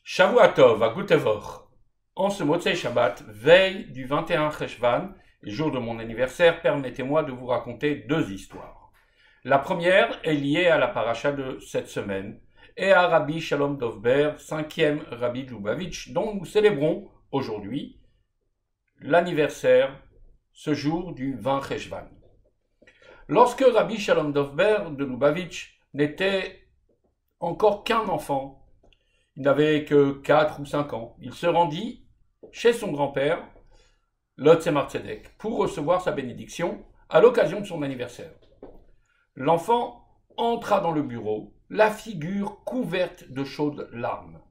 Shavua Tov, à Gutevor. En ce Motzei Shabbat, veille du 21 Cheshvan, jour de mon anniversaire, permettez-moi de vous raconter deux histoires. La première est liée à la paracha de cette semaine et à Rabbi Shalom Dovber, 5e Rabbi de Lubavitch, dont nous célébrons aujourd'hui l'anniversaire, ce jour du 20 Cheshvan. Lorsque Rabbi Shalom Dovber de Lubavitch n'était encore qu'un enfant, il n'avait que 4 ou 5 ans, il se rendit chez son grand-père, Tzemar Tzedek, pour recevoir sa bénédiction à l'occasion de son anniversaire. L'enfant entra dans le bureau, la figure couverte de chaudes larmes.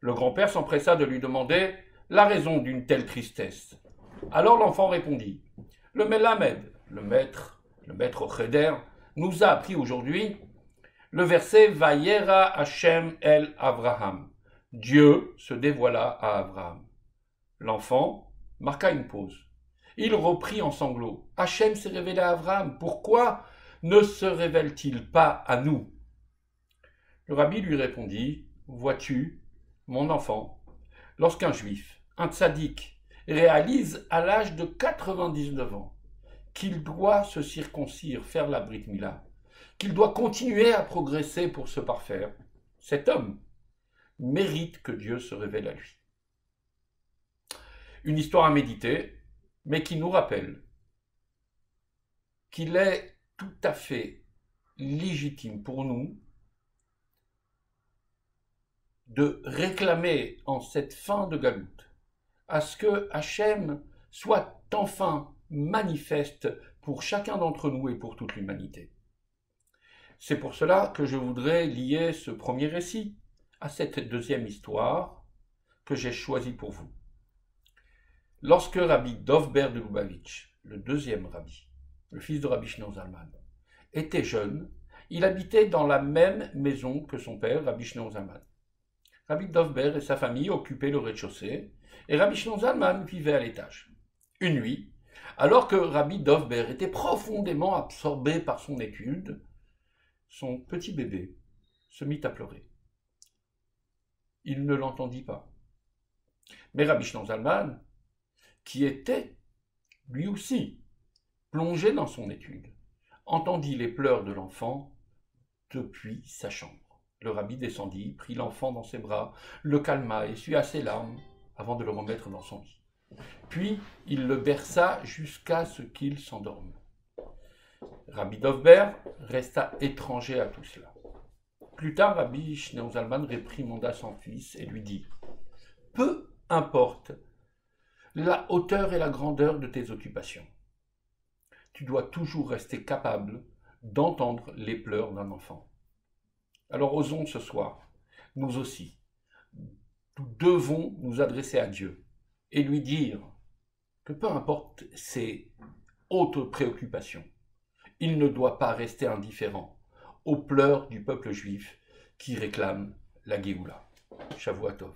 Le grand-père s'empressa de lui demander la raison d'une telle tristesse. Alors l'enfant répondit: « Le Melamed, le maître au Cheder, nous a appris aujourd'hui le verset Vayera Hashem el Avraham. Dieu se dévoila à Abraham. L'enfant marqua une pause. Il reprit en sanglots. Hashem s'est révélé à Abraham. Pourquoi ne se révèle-t-il pas à nous? Le rabbi lui répondit: Vois-tu, mon enfant, lorsqu'un juif, un tzaddik, réalise à l'âge de 99 ans qu'il doit se circoncire, faire la brit mila, qu'il doit continuer à progresser pour se parfaire, cet homme mérite que Dieu se révèle à lui. Une histoire à méditer, mais qui nous rappelle qu'il est tout à fait légitime pour nous de réclamer en cette fin de galoute à ce que Hachem soit enfin manifeste pour chacun d'entre nous et pour toute l'humanité. C'est pour cela que je voudrais lier ce premier récit à cette deuxième histoire que j'ai choisie pour vous. Lorsque Rabbi Dovber de Lubavitch, le deuxième rabbi, le fils de Rabbi Shneur Zalman, était jeune, il habitait dans la même maison que son père, Rabbi Shneur Zalman. Rabbi Dovber et sa famille occupaient le rez-de-chaussée et Rabbi Shneur Zalman vivait à l'étage. Une nuit, alors que Rabbi Dovber était profondément absorbé par son étude, son petit bébé se mit à pleurer. Il ne l'entendit pas. Mais Rabbi Shneur Zalman, qui était, lui aussi, plongé dans son étude, entendit les pleurs de l'enfant depuis sa chambre. Le rabbi descendit, prit l'enfant dans ses bras, le calma, essuya ses larmes avant de le remettre dans son lit. Puis, il le berça jusqu'à ce qu'il s'endorme. Rabbi Dovber resta étranger à tout cela. Plus tard, Rabbi Shneur Zalman réprimanda son fils et lui dit: « Peu importe la hauteur et la grandeur de tes occupations, tu dois toujours rester capable d'entendre les pleurs d'un enfant. » Alors osons ce soir, nous aussi, nous devons nous adresser à Dieu et lui dire que peu importe ses hautes préoccupations, il ne doit pas rester indifférent aux pleurs du peuple juif qui réclame la Géoula. Shavua Tov.